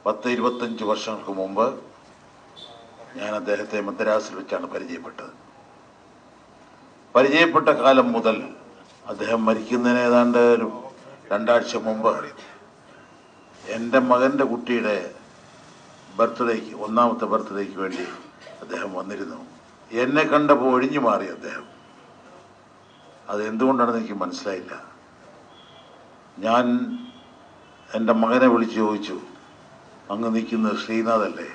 10-25 വർഷങ്ങൾക്ക് മുമ്പ് ഞാൻ അദ്ദേഹത്തെ മദ്രാസിൽ വെച്ചാണ് പരിചയപ്പെട്ടത്. പരിചയപ്പെട്ട കാലം മുതൽ അദ്ദേഹം മരിക്കുന്നതിന് ഏതാണ്ട് ഒരു 2 ആഴ്ച മുമ്പ് എൻ്റെ മകൻ്റെ കുട്ടിയുടെ ബർത്ത്ഡേക്ക്, 1ാമത്തെ ബർത്ത്ഡേക്ക് വേണ്ടി അദ്ദേഹം വന്നിരുന്നു. എന്നെ കണ്ടപ്പോൾ ഒഴിഞ്ഞു മാറി അദ്ദേഹം. അതെന്തുകൊണ്ടാണെന്ന് എനിക്ക് മനസ്സിലായില്ല. ഞാൻ എൻ്റെ മകനെ വിളിച്ച് ചോദിച്ചു, അങ്ങ് നിൽക്കുന്നത് ശ്രീനാഥല്ലേ?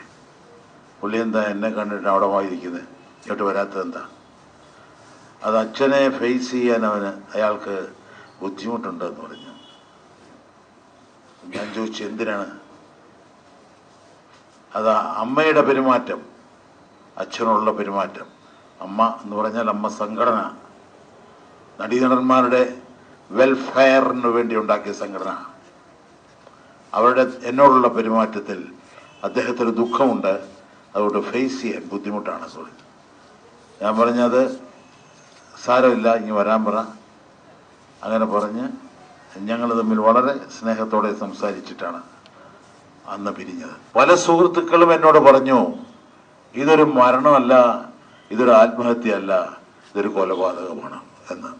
പുള്ളി എന്താ എന്നെ കണ്ടിട്ട് അവിടെ വായിരിക്കുന്നത്, ഇങ്ങോട്ട് വരാത്തതെന്താ? അത് അച്ഛനെ ഫേസ് ചെയ്യാൻ അയാൾക്ക് ബുദ്ധിമുട്ടുണ്ടെന്ന് പറഞ്ഞു. ഞാൻ ചോദിച്ചു എന്തിനാണ്? അത് അമ്മയുടെ പെരുമാറ്റം, അച്ഛനുള്ള പെരുമാറ്റം. അമ്മ എന്ന് പറഞ്ഞാൽ അമ്മ സംഘടന, നടീനടന്മാരുടെ വെൽഫെയറിന് വേണ്ടി ഉണ്ടാക്കിയ സംഘടന. അവരുടെ എന്നോടുള്ള പെരുമാറ്റത്തിൽ അദ്ദേഹത്തിന് ദുഃഖമുണ്ട്, അതുകൊണ്ട് ഫേസ് ചെയ്യാൻ ബുദ്ധിമുട്ടാണ്. സോറി, ഞാൻ പറഞ്ഞത് സാരമില്ല, ഇനി വരാൻ പറ. അങ്ങനെ പറഞ്ഞ് ഞങ്ങൾ തമ്മിൽ വളരെ സ്നേഹത്തോടെ സംസാരിച്ചിട്ടാണ് അന്ന് പിരിഞ്ഞത്. പല സുഹൃത്തുക്കളും എന്നോട് പറഞ്ഞു, ഇതൊരു മരണമല്ല, ഇതൊരു ആത്മഹത്യയല്ല, ഇതൊരു കൊലപാതകമാണ് എന്ന്.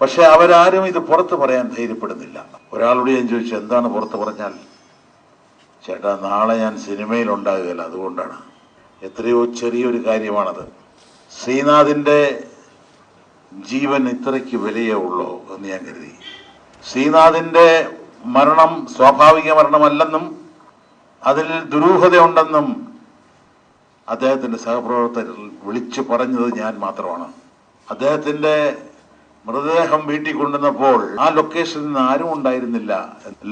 പക്ഷെ അവരാരും ഇത് പുറത്ത് പറയാൻ ധൈര്യപ്പെടുന്നില്ല. ഒരാളോട് ഞാൻ ചോദിച്ചു, എന്താണ് പുറത്ത് പറഞ്ഞാൽ? ചേട്ടാ, നാളെ ഞാൻ സിനിമയിൽ ഉണ്ടാകുകയില്ല, അതുകൊണ്ടാണ്. എത്രയോ ചെറിയൊരു കാര്യമാണത്. ശ്രീനാഥിൻ്റെ ജീവൻ ഇത്രയ്ക്ക് വിലയേ ഉള്ളൂ എന്ന് ഞാൻ കരുതി. ശ്രീനാഥിൻ്റെ മരണം സ്വാഭാവിക മരണമല്ലെന്നും അതിൽ ദുരൂഹതയുണ്ടെന്നും അദ്ദേഹത്തിൻ്റെ സഹപ്രവർത്തകർ വിളിച്ചു പറഞ്ഞത് ഞാൻ മാത്രമാണ്. അദ്ദേഹത്തിൻ്റെ മൃതദേഹം വീട്ടിൽ കൊണ്ടുവന്നപ്പോൾ ആ ലൊക്കേഷനിൽ നിന്ന് ആരും ഉണ്ടായിരുന്നില്ല.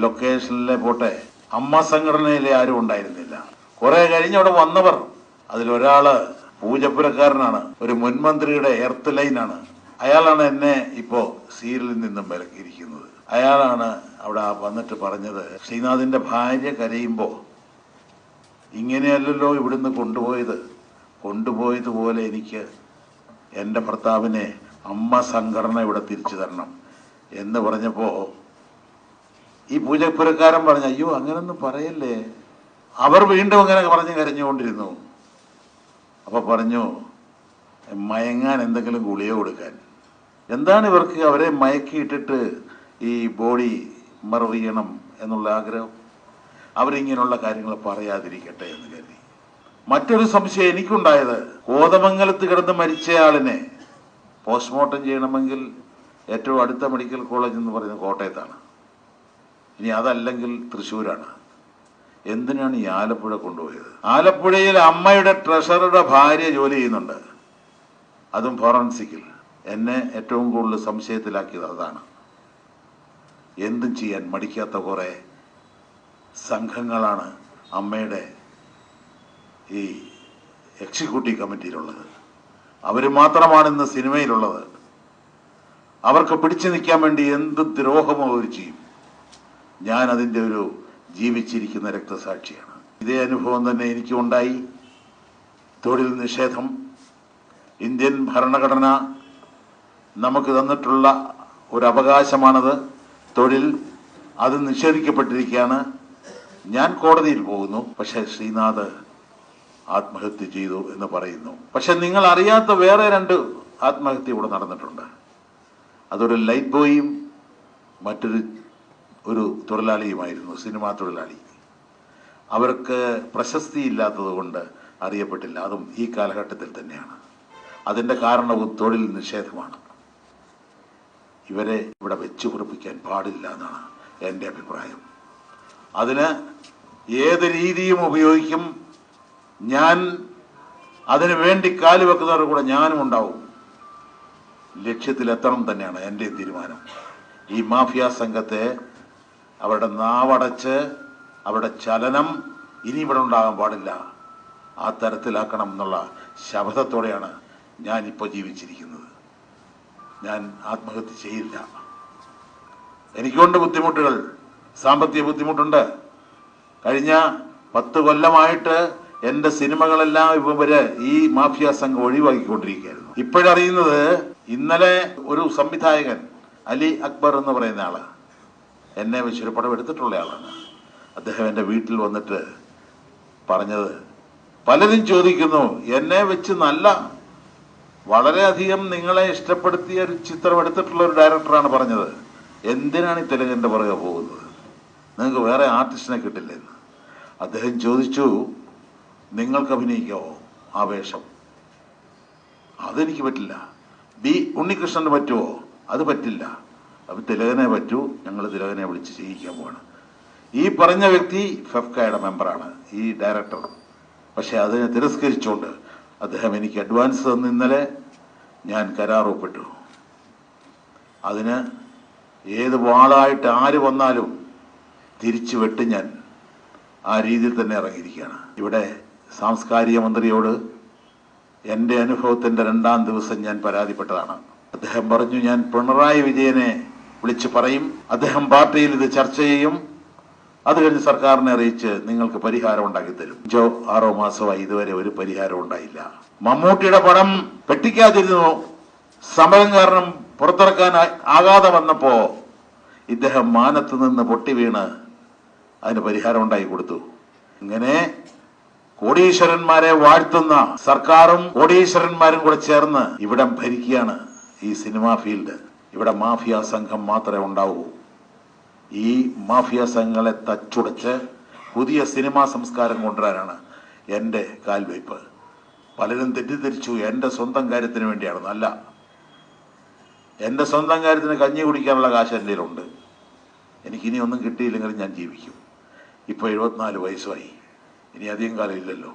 ലൊക്കേഷനിലെ പോട്ടെ, അമ്മ സംഘടനയിലെ ആരും ഉണ്ടായിരുന്നില്ല. കുറെ കഴിഞ്ഞവിടെ വന്നവർ, അതിലൊരാള് പൂജപ്പുരക്കാരനാണ്, ഒരു മുൻമന്ത്രിയുടെ എർത്ത് ലൈനാണ്. അയാളാണ് എന്നെ ഇപ്പോ സീരിയലിൽ നിന്നും വിലക്കിയിരിക്കുന്നത്. അയാളാണ് അവിടെ വന്നിട്ട് പറഞ്ഞത്, ശ്രീനാഥിന്റെ ഭാര്യ കരയുമ്പോ ഇങ്ങനെയല്ലല്ലോ ഇവിടുന്ന് കൊണ്ടുപോയതുപോലെ എനിക്ക് എൻ്റെ ഭർത്താവിനെ അമ്മ സംഘടന ഇവിടെ തിരിച്ചു തരണം എന്ന് പറഞ്ഞപ്പോ ഈ പൂജപ്പുരക്കാരൻ പറഞ്ഞു, അയ്യോ അങ്ങനൊന്നും പറയല്ലേ. അവർ വീണ്ടും അങ്ങനെ പറഞ്ഞ് കരഞ്ഞുകൊണ്ടിരുന്നു. അപ്പൊ പറഞ്ഞു, മയങ്ങാൻ എന്തെങ്കിലും ഗുളിക കൊടുക്കാൻ. എന്താണ് ഇവർക്ക്? അവരെ മയക്കിയിട്ടിട്ട് ഈ ബോഡി മറവ് ചെയ്യണം എന്നുള്ള ആഗ്രഹം? അവരിങ്ങനെയുള്ള കാര്യങ്ങൾ പറയാതിരിക്കട്ടെ എന്ന് കരുതി. മറ്റൊരു സംശയം എനിക്കുണ്ടായത്, കോതമംഗലത്ത് കിടന്ന് മരിച്ചയാളിനെ പോസ്റ്റ്മോർട്ടം ചെയ്യണമെങ്കിൽ ഏറ്റവും അടുത്ത മെഡിക്കൽ കോളേജ് എന്ന് പറയുന്നത് കോട്ടയത്താണ്. ഇനി അതല്ലെങ്കിൽ തൃശ്ശൂരാണ്. എന്തിനാണ് ഈ ആലപ്പുഴ കൊണ്ടുപോയത്? ആലപ്പുഴയിൽ അമ്മയുടെ ട്രഷറുടെ ഭാര്യ ജോലി ചെയ്യുന്നുണ്ട്, അതും ഫോറൻസിക്കിൽ. എന്നെ ഏറ്റവും കൂടുതൽ സംശയത്തിലാക്കിയത് അതാണ്. എന്തും ചെയ്യാൻ മടിക്കാത്ത കുറെ സംഘങ്ങളാണ് അമ്മയുടെ ഈ എക്സിക്യൂട്ടീവ് കമ്മിറ്റിയിലുള്ളത്. അവർ മാത്രമാണ് ഇന്ന് സിനിമയിലുള്ളത്. അവർക്ക് പിടിച്ചു നിൽക്കാൻ വേണ്ടി എന്ത് ദ്രോഹമോ അവർ ചെയ്യും. ഞാൻ അതിൻ്റെ ഒരു ജീവിച്ചിരിക്കുന്ന രക്തസാക്ഷിയാണ്. ഇതേ അനുഭവം തന്നെ എനിക്കും ഉണ്ടായി. തൊഴിൽ നിഷേധം ഇന്ത്യൻ ഭരണഘടന നമുക്ക് തന്നിട്ടുള്ള ഒരു അവകാശമാണത്. തൊഴിൽ, അത് നിഷേധിക്കപ്പെട്ടിരിക്കുകയാണ്. ഞാൻ കോടതിയിൽ പോകുന്നു, പക്ഷെ ശ്രീനാഥ് ആത്മഹത്യ ചെയ്തു എന്ന് പറയുന്നു. പക്ഷെ നിങ്ങൾ അറിയാത്ത വേറെ 2 ആത്മഹത്യ ഇവിടെ നടന്നിട്ടുണ്ട്. അതൊരു ലൈറ്റ് ബോയും മറ്റൊരു തൊഴിലാളിയുമായിരുന്നു, സിനിമാ തൊഴിലാളി. അവർക്ക് പ്രശസ്തി ഇല്ലാത്തത് കൊണ്ട് അറിയപ്പെട്ടില്ല. അതും ഈ കാലഘട്ടത്തിൽ തന്നെയാണ്. അതിൻ്റെ കാരണവും തൊഴിൽ നിഷേധമാണ്. ഇവരെ ഇവിടെ വെച്ചു കുറിപ്പിക്കാൻ പാടില്ല എന്നാണ് എൻ്റെ അഭിപ്രായം. അതിന് ഏത് രീതിയും ഉപയോഗിക്കും. ഞാൻ അതിനു വേണ്ടി കാലുവെക്കുന്നവരുടെ കൂടെ ഞാനും ഉണ്ടാവും. ലക്ഷ്യത്തിലെത്തണം തന്നെയാണ് എൻ്റെ തീരുമാനം. ഈ മാഫിയ സംഘത്തെ അവരുടെ നാവടച്ച് അവരുടെ ചലനം ഇനി ഇവിടെ ഉണ്ടാകാൻ പാടില്ല, ആ തരത്തിലാക്കണം എന്നുള്ള ശപഥത്തോടെയാണ് ഞാനിപ്പോൾ ജീവിച്ചിരിക്കുന്നത്. ഞാൻ ആത്മഹത്യ ചെയ്യില്ല. എനിക്കുണ്ട് ബുദ്ധിമുട്ടുകൾ, സാമ്പത്തിക ബുദ്ധിമുട്ടുണ്ട്. കഴിഞ്ഞ 10 കൊല്ലമായിട്ട് എൻ്റെ സിനിമകളെല്ലാം ഇവര് ഈ മാഫിയ സംഘം ഒഴിവാക്കിക്കൊണ്ടിരിക്കുകയായിരുന്നു. ഇപ്പോഴറിയുന്നത്, ഇന്നലെ ഒരു സംവിധായകൻ അലി അക്ബർ എന്ന് പറയുന്ന ആള് എന്നെ വെച്ചൊരു പടം എടുത്തിട്ടുള്ള ആളാണ്. അദ്ദേഹം എൻ്റെ വീട്ടിൽ വന്നിട്ട് പറഞ്ഞത്, പലരും ചോദിക്കുന്നു, എന്നെ വെച്ച് നല്ല വളരെയധികം നിങ്ങളെ ഇഷ്ടപ്പെടുത്തിയ ഒരു ചിത്രം എടുത്തിട്ടുള്ള ഒരു ഡയറക്ടറാണ് പറഞ്ഞത്, എന്തിനാണ് ഈ തെലുങ്കിൻ്റെ പുറകെ പോകുന്നത്, നിങ്ങൾക്ക് വേറെ ആർട്ടിസ്റ്റിനെ കിട്ടില്ലെന്ന്. അദ്ദേഹം ചോദിച്ചു, നിങ്ങൾക്ക് അഭിനയിക്കാവോ ആ വേഷം? അതെനിക്ക് പറ്റില്ല. ബി ഉണ്ണികൃഷ്ണന് പറ്റുമോ? അത് പറ്റില്ല. അപ്പം തിലകനെ പറ്റൂ, ഞങ്ങൾ തിലകനെ വിളിച്ച് ചെയ്യിക്കാൻ പോവാണ്. ഈ പറഞ്ഞ വ്യക്തി ഫെഫ്കയുടെ മെമ്പറാണ്, ഈ ഡയറക്ടർ. പക്ഷെ അതിനെ തിരസ്കരിച്ചുകൊണ്ട് അദ്ദേഹം എനിക്ക് അഡ്വാൻസ് തന്ന് ഇന്നലെ ഞാൻ കരാർ ഒപ്പിട്ടു. അതിന് ഏത് വാളായിട്ട് ആര് വന്നാലും തിരിച്ചു വെട്ട് ഞാൻ ആ രീതിയിൽ തന്നെ ഇറങ്ങിയിരിക്കുകയാണ്. ഇവിടെ സാംസ്കാരിക മന്ത്രിയോട് എൻ്റെ അനുഭവത്തിൻ്റെ 2-ാം ദിവസം ഞാൻ പരാതിപ്പെട്ടതാണ്. അദ്ദേഹം പറഞ്ഞു, ഞാൻ പിണറായി വിജയനെ വിളിച്ച് പറയും, അദ്ദേഹം പാർട്ടിയിൽ ഇത് ചർച്ച ചെയ്യും, അത് കഴിഞ്ഞ് സർക്കാരിനെ അറിയിച്ച് നിങ്ങൾക്ക് പരിഹാരം ഉണ്ടാക്കി തരും. 5-6 മാസമായി ഇതുവരെ ഒരു പരിഹാരം ഉണ്ടായില്ല. മമ്മൂട്ടിയുടെ പടം പെട്ടിക്കാതിരുന്നു, സമരം കാരണം പുറത്തിറക്കാൻ ആകാതെ വന്നപ്പോ ഇദ്ദേഹം മാനത്ത് നിന്ന് പൊട്ടി വീണ് അതിന് പരിഹാരം ഉണ്ടാക്കി കൊടുത്തു. ഇങ്ങനെ കോടീശ്വരന്മാരെ വാഴ്ത്തുന്ന സർക്കാരും കോടീശ്വരന്മാരും കൂടെ ചേർന്ന് ഇവിടെ ഭരിക്കുകയാണ് ഈ സിനിമാ ഫീൽഡ്. ഇവിടെ മാഫിയ സംഘം മാത്രമേ ഉണ്ടാവൂ. ഈ മാഫിയ സംഘങ്ങളെ തച്ചുടച്ച് പുതിയ സിനിമാ സംസ്കാരം കൊണ്ടുവരാനാണ് എൻ്റെ കാൽവയ്പ്. പലരും തെറ്റിദ്ധരിച്ചു എൻ്റെ സ്വന്തം കാര്യത്തിന് വേണ്ടിയാണ്. അല്ല, എൻ്റെ സ്വന്തം കാര്യത്തിന് കഞ്ഞി കുടിക്കാനുള്ള കാശ് എൻ്റെ കയ്യിലുണ്ട്. എനിക്കിനി ഒന്നും കിട്ടിയില്ലെങ്കിലും ഞാൻ ജീവിക്കും. ഇപ്പോൾ 74 വയസ്സായി, ഇനി അധികം കാലം ഇല്ലല്ലോ.